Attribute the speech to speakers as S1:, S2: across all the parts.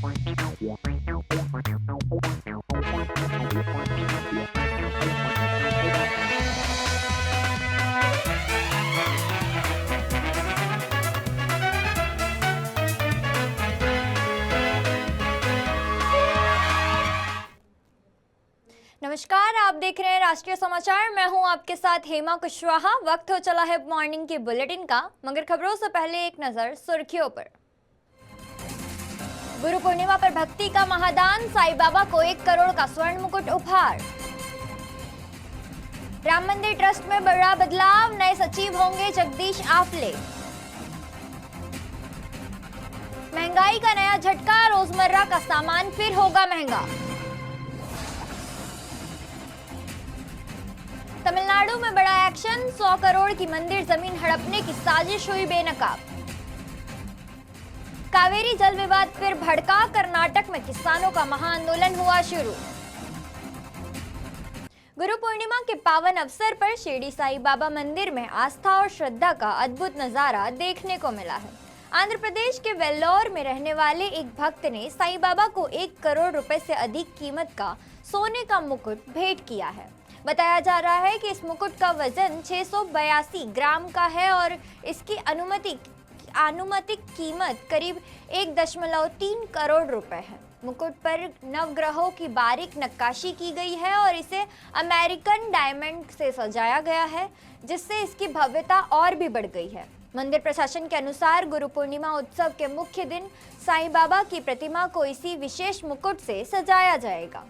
S1: नमस्कार, आप देख रहे हैं राष्ट्रीय समाचार। मैं हूं आपके साथ हेमा कुशवाहा। वक्त हो चला है मॉर्निंग की बुलेटिन का, मगर खबरों से पहले एक नजर सुर्खियों पर। गुरु पूर्णिमा पर भक्ति का महादान, साईं बाबा को 1 करोड़ का स्वर्ण मुकुट उपहार। राम मंदिर ट्रस्ट में बड़ा बदलाव, नए सचिव होंगे जगदीश आफले। महंगाई का नया झटका, रोजमर्रा का सामान फिर होगा महंगा। तमिलनाडु में बड़ा एक्शन, 100 करोड़ की मंदिर जमीन हड़पने की साजिश हुई बेनकाब। कावेरी जल विवाद फिर भड़का, कर्नाटक में किसानों का महाआंदोलन हुआ शुरू। गुरु पूर्णिमा के पावन अवसर पर शिरडी साईं बाबा मंदिर में आस्था और श्रद्धा का अद्भुत नजारा देखने को मिला है। आंध्र प्रदेश के वेल्लोर में रहने वाले एक भक्त ने साईं बाबा को 1 करोड़ रुपए से अधिक कीमत का सोने का मुकुट भेंट किया है। बताया जा रहा है कि इस मुकुट का वजन 682 ग्राम का है और इसकी अनुमानित कीमत करीब 1.3 करोड़ रुपए है। मुकुट पर नवग्रहों की बारीक नक्काशी की गई है और इसे अमेरिकन डायमंड से सजाया गया है, जिससे इसकी भव्यता और भी बढ़ गई है। मंदिर प्रशासन के अनुसार गुरु पूर्णिमा उत्सव के मुख्य दिन साईं बाबा की प्रतिमा को इसी विशेष मुकुट से सजाया जाएगा।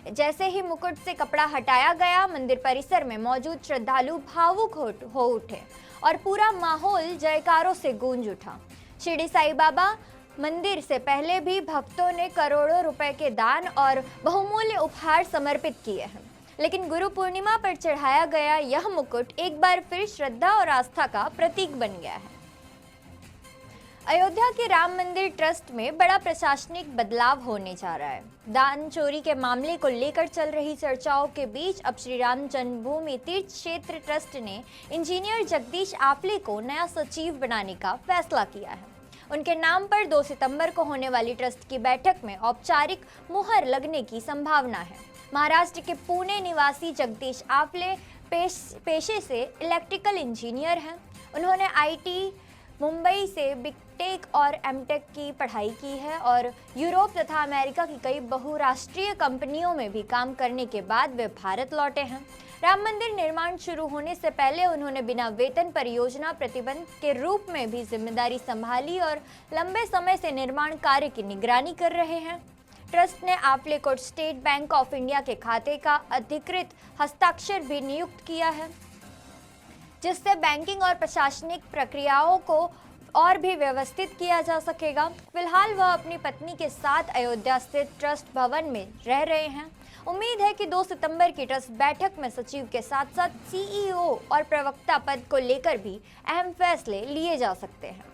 S1: जैसे ही मुकुट से कपड़ा हटाया गया, मंदिर परिसर में मौजूद श्रद्धालु भावुक हो उठे और पूरा माहौल जयकारों से गूंज उठा। शिरडी साईं बाबा मंदिर से पहले भी भक्तों ने करोड़ों रुपए के दान और बहुमूल्य उपहार समर्पित किए हैं, लेकिन गुरु पूर्णिमा पर चढ़ाया गया यह मुकुट एक बार फिर श्रद्धा और आस्था का प्रतीक बन गया है। अयोध्या के राम मंदिर ट्रस्ट में बड़ा प्रशासनिक बदलाव होने जा रहा है। दान चोरी के मामले को लेकर चल रही चर्चाओं के बीच अब श्री राम जन्मभूमि तीर्थ क्षेत्र ट्रस्ट ने इंजीनियर जगदीश आफले को नया सचिव बनाने का फैसला किया है। उनके नाम पर 2 सितंबर को होने वाली ट्रस्ट की बैठक में औपचारिक मुहर लगने की संभावना है। महाराष्ट्र के पुणे निवासी जगदीश आफले पेशे से इलेक्ट्रिकल इंजीनियर हैं। उन्होंने आईटी मुंबई से बीटेक और एमटेक की पढ़ाई की है और यूरोप तथा अमेरिका की कई बहुराष्ट्रीय कंपनियों में भी काम करने के बाद वे भारत लौटे हैं। राम मंदिर निर्माण शुरू होने से पहले उन्होंने बिना वेतन परियोजना प्रतिबंध के रूप में भी जिम्मेदारी संभाली और लंबे समय से निर्माण कार्य की निगरानी कर रहे हैं। ट्रस्ट ने आफले को स्टेट बैंक ऑफ इंडिया के खाते का अधिकृत हस्ताक्षर भी नियुक्त किया है, जिससे बैंकिंग और प्रशासनिक प्रक्रियाओं को और भी व्यवस्थित किया जा सकेगा। फिलहाल वह अपनी पत्नी के साथ अयोध्या स्थित ट्रस्ट भवन में रह रहे हैं। उम्मीद है कि 2 सितंबर की ट्रस्ट बैठक में सचिव के साथ साथ सीईओ और प्रवक्ता पद को लेकर भी अहम फैसले लिए जा सकते हैं।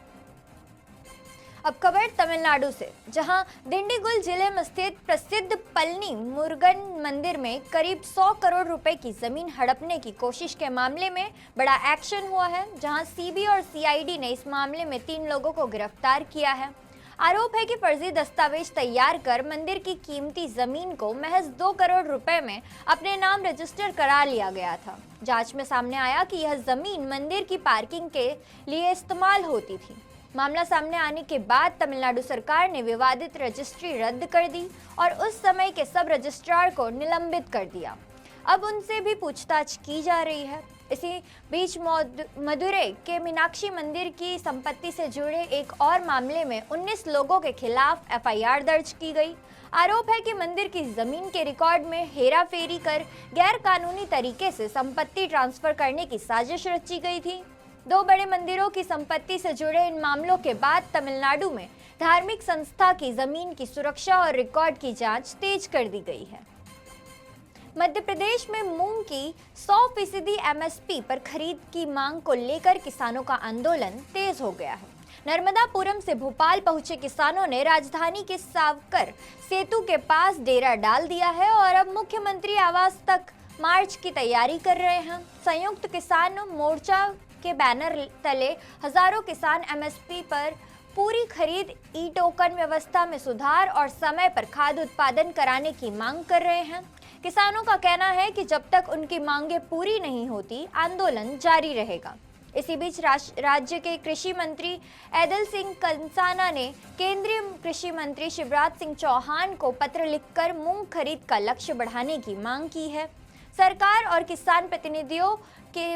S1: अब खबर तमिलनाडु से, जहां दिंडीगुल जिले में स्थित प्रसिद्ध पलनी मुरुगन मंदिर में करीब 100 करोड़ रुपए की जमीन हड़पने की कोशिश के मामले में बड़ा एक्शन हुआ है, जहां सीबी और सीआईडी ने इस मामले में 3 लोगों को गिरफ्तार किया है। आरोप है कि फर्जी दस्तावेज तैयार कर मंदिर की कीमती जमीन को महज 2 करोड़ रुपए में अपने नाम रजिस्टर करा लिया गया था। जांच में सामने आया कि यह जमीन मंदिर की पार्किंग के लिए इस्तेमाल होती थी। मामला सामने आने के बाद तमिलनाडु सरकार ने विवादित रजिस्ट्री रद्द कर दी और उस समय के सब रजिस्ट्रार को निलंबित कर दिया। अब उनसे भी पूछताछ की जा रही है। इसी बीच मदुरै के मीनाक्षी मंदिर की संपत्ति से जुड़े एक और मामले में 19 लोगों के खिलाफ एफआईआर दर्ज की गई। आरोप है कि मंदिर की जमीन के रिकॉर्ड में हेराफेरी कर गैर कानूनी तरीके से संपत्ति ट्रांसफर करने की साजिश रची गई थी। 2 बड़े मंदिरों की संपत्ति से जुड़े इन मामलों के बाद तमिलनाडु में धार्मिक संस्था की जमीन की सुरक्षा और रिकॉर्ड की जांच तेज कर दी गई है। मध्य प्रदेश में मूंग की 100% एमएसपी पर खरीद की मांग को लेकर किसानों का आंदोलन तेज हो गया है। नर्मदापुरम से भोपाल पहुंचे किसानों ने राजधानी के सावकर सेतु के पास डेरा डाल दिया है और अब मुख्यमंत्री आवास तक मार्च की तैयारी कर रहे हैं। संयुक्त किसान मोर्चा के बैनर तले हजारों किसान एमएसपी पर पूरी खरीद ई टोकन व्यवस्था में सुधार और समय पर खाद उत्पादन कराने की मांग कर रहे हैं। किसानों का कहना है कि जब तक उनकी मांगें पूरी नहीं होती, आंदोलन जारी रहेगा। इसी बीच राज्य के कृषि मंत्री ऐदल सिंह कंसाना ने केंद्रीय कृषि मंत्री शिवराज सिंह चौहान को पत्र लिखकर मूंग खरीद का लक्ष्य बढ़ाने की मांग की है। सरकार और किसान प्रतिनिधियों के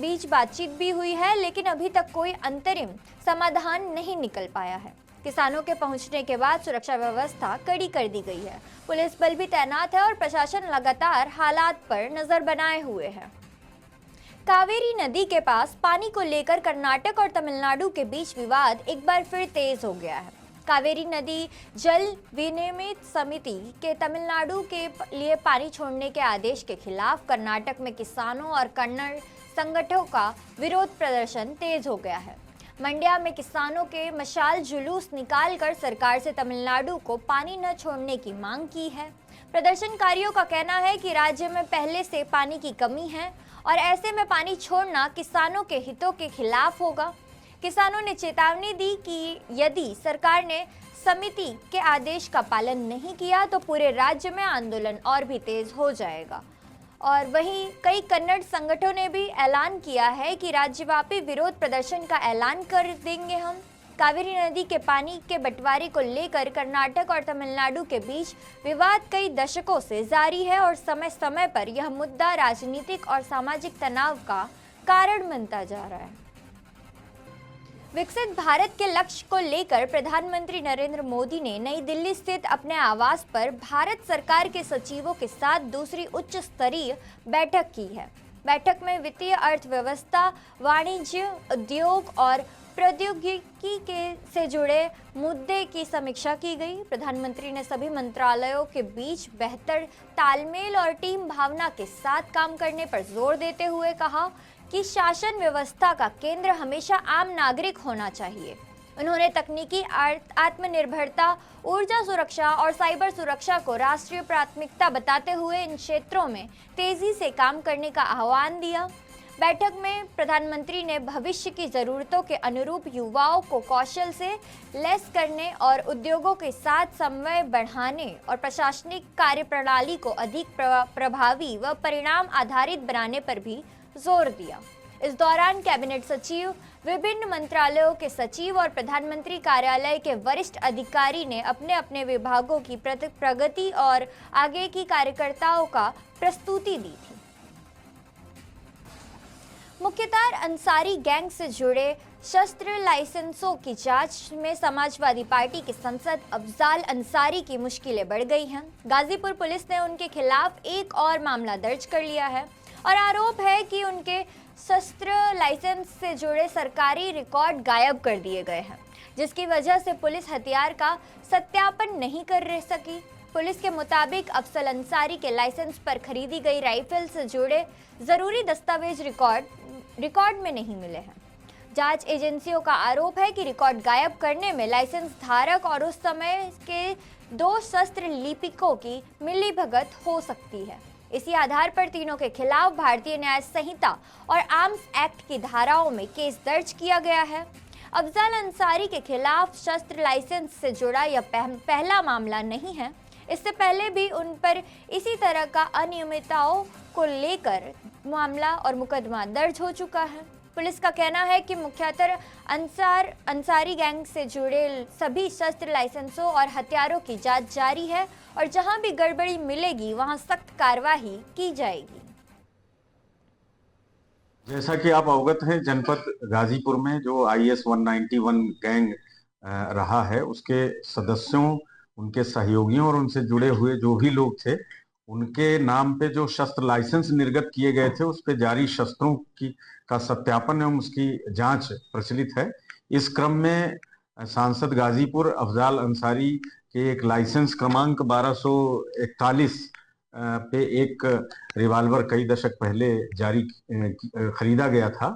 S1: बीच बातचीत भी हुई है, लेकिन अभी तक कोई अंतरिम समाधान नहीं निकल पाया है। किसानों के पहुंचने के बाद सुरक्षा व्यवस्था कड़ी कर दी गई है। पुलिस बल भी तैनात है और प्रशासन लगातार हालात पर नजर बनाए हुए है। कावेरी नदी के पास पानी को लेकर कर्नाटक और तमिलनाडु के बीच विवाद एक बार फिर तेज हो गया है। कावेरी नदी जल विनियमित समिति के तमिलनाडु के लिए पानी छोड़ने के आदेश के खिलाफ कर्नाटक में किसानों और कन्नड़ संगठनों का विरोध प्रदर्शन तेज हो गया है। मंड्या में किसानों के मशाल जुलूस निकालकर सरकार से तमिलनाडु को पानी न छोड़ने की मांग की है। प्रदर्शनकारियों का कहना है कि राज्य में पहले से पानी की कमी है और ऐसे में पानी छोड़ना किसानों के हितों के खिलाफ होगा। किसानों ने चेतावनी दी कि यदि सरकार ने समिति के आदेश का पालन नहीं किया तो पूरे राज्य में आंदोलन और भी तेज हो जाएगा। और वहीं कई कन्नड़ संगठनों ने भी ऐलान किया है कि राज्यव्यापी विरोध प्रदर्शन का ऐलान कर देंगे हम। कावेरी नदी के पानी के बंटवारे को लेकर कर्नाटक और तमिलनाडु के बीच विवाद कई दशकों से जारी है और समय समय पर यह मुद्दा राजनीतिक और सामाजिक तनाव का कारण बनता जा रहा है। विकसित भारत के लक्ष्य को लेकर प्रधानमंत्री नरेंद्र मोदी ने नई दिल्ली स्थित अपने आवास पर भारत सरकार के सचिवों के साथ दूसरी उच्च स्तरीय बैठक की है। बैठक में वित्तीय अर्थव्यवस्था, वाणिज्य, उद्योग और प्रौद्योगिकी से जुड़े मुद्दे की समीक्षा की गई। प्रधानमंत्री ने सभी मंत्रालयों के बीच बेहतर तालमेल और टीम भावना के साथ काम करने पर जोर देते हुए कहा कि शासन व्यवस्था का केंद्र हमेशा आम नागरिक होना चाहिए। उन्होंने तकनीकी आत्मनिर्भरता, ऊर्जा सुरक्षा और साइबर सुरक्षा को राष्ट्रीय प्राथमिकता बताते हुए इन क्षेत्रों में तेजी से काम करने का आह्वान दिया। बैठक में प्रधानमंत्री ने भविष्य की जरूरतों के अनुरूप युवाओं को कौशल से लैस करने और उद्योगों के साथ समन्वय बढ़ाने और प्रशासनिक कार्यप्रणाली को अधिक प्रभावी व परिणाम आधारित बनाने पर भी जोर दिया। इस दौरान कैबिनेट सचिव, विभिन्न मंत्रालयों के सचिव और प्रधानमंत्री कार्यालय के वरिष्ठ अधिकारी ने अपने अपने विभागों की प्रगति और आगे की कार्यकर्ताओं का प्रस्तुति दी थी। मुख्तार अंसारी गैंग से जुड़े शस्त्र लाइसेंसों की जांच में समाजवादी पार्टी के सांसद अफजाल अंसारी की मुश्किलें बढ़ गई हैं। गाजीपुर पुलिस ने उनके खिलाफ एक और मामला दर्ज कर लिया है और आरोप है कि उनके शस्त्र लाइसेंस से जुड़े सरकारी रिकॉर्ड गायब कर दिए गए हैं, जिसकी वजह से पुलिस हथियार का सत्यापन नहीं कर सकी। पुलिस के मुताबिक अफजल अंसारी के लाइसेंस पर खरीदी गई राइफल से जुड़े जरूरी दस्तावेज रिकॉर्ड में नहीं मिले हैं। जांच एजेंसियों का आरोप है कि रिकॉर्ड गायब करने में लाइसेंस धारक और उस समय के 2 शस्त्र लिपिकों की मिलीभगत हो सकती है। इसी आधार पर तीनों के खिलाफ भारतीय न्याय संहिता और आर्म्स एक्ट की धाराओं में केस दर्ज किया गया है। अफजल अंसारी के खिलाफ शस्त्र लाइसेंस से जुड़ा यह पहला मामला नहीं है। इससे पहले भी उन पर इसी तरह का अनियमितताओं को लेकर मामला और मुकदमा दर्ज हो चुका है। पुलिस का कहना है कि मुख्यतः अंसारी गैंग से जुड़े सभी शस्त्र लाइसेंसों और हथियारों की जांच जारी है और जहां भी गड़बड़ी मिलेगी वहां सख्त कार्रवाई की जाएगी।
S2: जैसा कि आप अवगत हैं, जनपद गाजीपुर में जो IS 191 गैंग रहा है, उसके सदस्यों, उनके सहयोगियों और उनसे जुड़े हुए जो भी लोग थे, उनके नाम पे जो शस्त्र लाइसेंस निर्गत किए गए थे, उस पे जारी शस्त्रों का सत्यापन एवं उसकी जांच प्रचलित है। इस क्रम में सांसद गाजीपुर अफजाल अंसारी के एक लाइसेंस क्रमांक 1241 पे एक रिवाल्वर कई दशक पहले खरीदा गया था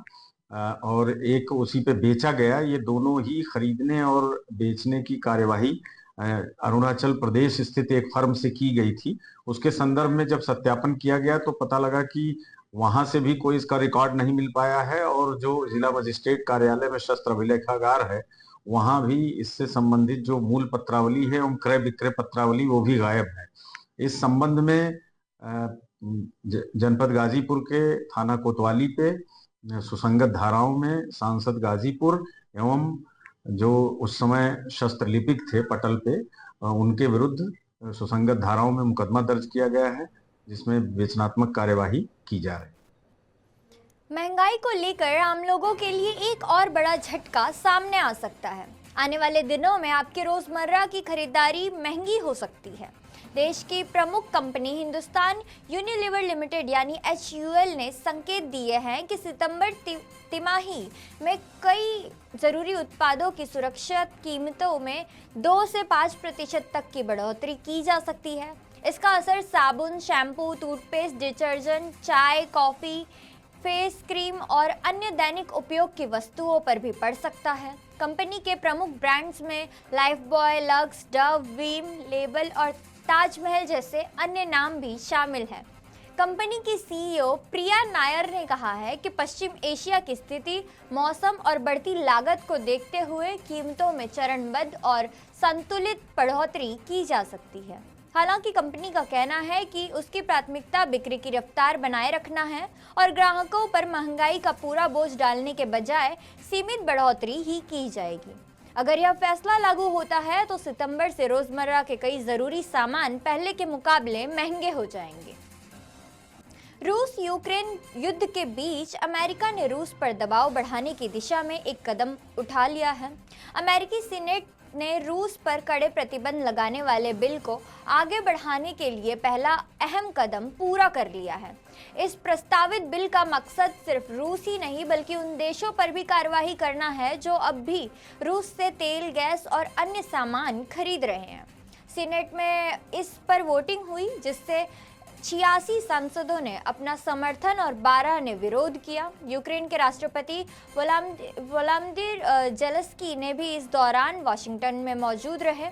S2: और एक उसी पे बेचा गया। ये दोनों ही खरीदने और बेचने की कार्यवाही अरुणाचल प्रदेश स्थित एक फर्म से की गई थी। उसके संदर्भ में जब सत्यापन किया गया तो पता लगा कि वहां से भी कोई इसका रिकॉर्ड नहीं मिल पाया है और जो जिला मजिस्ट्रेट कार्यालय में शस्त्र अभिलेखागार है वहां भी इससे संबंधित जो मूल पत्रावली है एवं क्रय विक्रय पत्रावली वो भी गायब है। इस संबंध में जनपद गाजीपुर के थाना कोतवाली पे सुसंगत धाराओं में सांसद गाजीपुर एवं जो उस समय शस्त्र लिपिक थे पटल पे, उनके विरुद्ध सुसंगत धाराओं में मुकदमा दर्ज किया गया है, जिसमें विवेचनात्मक कार्यवाही की जा रही है।
S1: महंगाई को लेकर आम लोगों के लिए एक और बड़ा झटका सामने आ सकता है। आने वाले दिनों में आपकी रोजमर्रा की खरीदारी महंगी हो सकती है। देश की प्रमुख कंपनी हिंदुस्तान यूनिलीवर लिमिटेड यानी HUL ने संकेत दिए हैं कि सितंबर तिमाही में कई जरूरी उत्पादों की सुरक्षित कीमतों में 2 से 5% तक की बढ़ोतरी की जा सकती है। इसका असर साबुन, शैम्पू, टूथपेस्ट, डिटर्जेंट, चाय, कॉफी, फेस क्रीम और अन्य दैनिक उपयोग की वस्तुओं पर भी पड़ सकता है। कंपनी के प्रमुख ब्रांड्स में Lifebuoy, lux, Dove, Vim, label और ताजमहल जैसे अन्य नाम भी शामिल हैं। कंपनी की CEO प्रिया नायर ने कहा है कि पश्चिम एशिया की स्थिति, मौसम और बढ़ती लागत को देखते हुए कीमतों में चरणबद्ध और संतुलित बढ़ोतरी की जा सकती है। हालांकि कंपनी का कहना है कि उसकी प्राथमिकता बिक्री की रफ्तार बनाए रखना है और ग्राहकों पर महंगाई का पूरा बोझ डालने के बजाय सीमित बढ़ोतरी ही की जाएगी। अगर यह फैसला लागू होता है तो सितंबर से रोजमर्रा के कई जरूरी सामान पहले के मुकाबले महंगे हो जाएंगे। रूस यूक्रेन युद्ध के बीच अमेरिका ने रूस पर दबाव बढ़ाने की दिशा में एक कदम उठा लिया है। अमेरिकी सीनेट ने रूस पर कड़े प्रतिबंध लगाने वाले बिल को आगे बढ़ाने के लिए पहला अहम कदम पूरा कर लिया है। इस प्रस्तावित बिल का मकसद सिर्फ रूस ही नहीं बल्कि उन देशों पर भी कार्रवाई करना है जो अब भी रूस से तेल, गैस और अन्य सामान खरीद रहे हैं। सीनेट में इस पर वोटिंग हुई जिससे 86 सांसदों ने अपना समर्थन और 12 ने विरोध किया। यूक्रेन के राष्ट्रपति वोलोदिमीर जेलेंस्की ने भी इस दौरान वाशिंगटन में मौजूद रहे,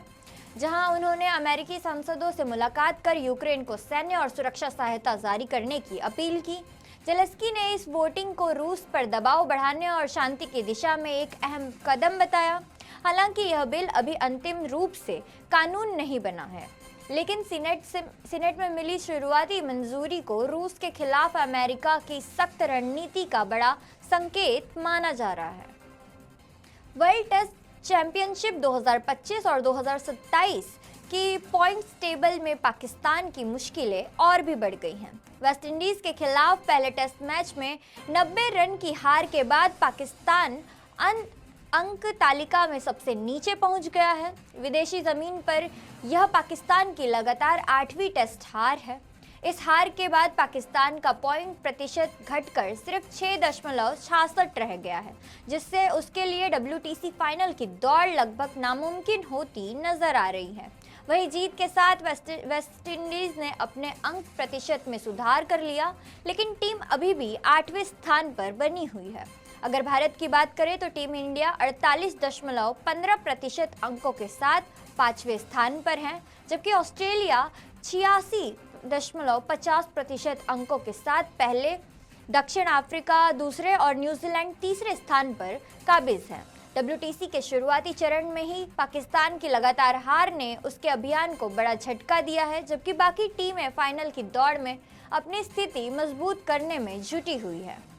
S1: जहां उन्होंने अमेरिकी सांसदों से मुलाकात कर यूक्रेन को सैन्य और सुरक्षा सहायता जारी करने की अपील की। जेलेंस्की ने इस वोटिंग को रूस पर दबाव बढ़ाने और शांति की दिशा में एक अहम कदम बताया। हालांकि यह बिल अभी अंतिम रूप से कानून नहीं बना है, लेकिन सीनेट में मिली शुरुआती मंजूरी को रूस के खिलाफ अमेरिका की सख्त रणनीति का बड़ा संकेत माना जा रहा है। वर्ल्ड टेस्ट चैंपियनशिप 2025 और 2027 की पॉइंट्स टेबल में पाकिस्तान की मुश्किलें और भी बढ़ गई हैं। वेस्टइंडीज के खिलाफ पहले टेस्ट मैच में 90 रन की हार के बाद पाकिस्तान अंक तालिका में सबसे नीचे पहुंच गया है। विदेशी जमीन पर यह पाकिस्तान की लगातार 8वीं टेस्ट हार है। इस हार के बाद पाकिस्तान का पॉइंट प्रतिशत घटकर सिर्फ 6.66 रह गया है, जिससे उसके लिए WTC फाइनल की दौड़ लगभग नामुमकिन होती नजर आ रही है। वहीं जीत के साथ वेस्टइंडीज ने अपने अंक प्रतिशत में सुधार कर लिया, लेकिन टीम अभी भी 8वें स्थान पर बनी हुई है। अगर भारत की बात करें तो टीम इंडिया 48.15% अंकों के साथ 5वें स्थान पर है, जबकि ऑस्ट्रेलिया 86.50% अंकों के साथ पहले, दक्षिण अफ्रीका दूसरे और न्यूजीलैंड तीसरे स्थान पर काबिज है। WTC के शुरुआती चरण में ही पाकिस्तान की लगातार हार ने उसके अभियान को बड़ा झटका दिया है, जबकि बाकी टीमें फाइनल की दौड़ में अपनी स्थिति मजबूत करने में जुटी हुई है।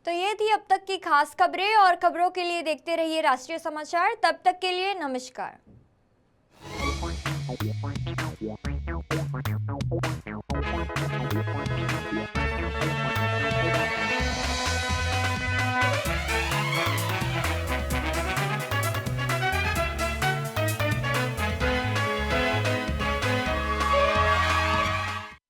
S1: तो ये थी अब तक की खास खबरें, और खबरों के लिए देखते रहिए राष्ट्रीय समाचार। तब तक के लिए नमस्कार।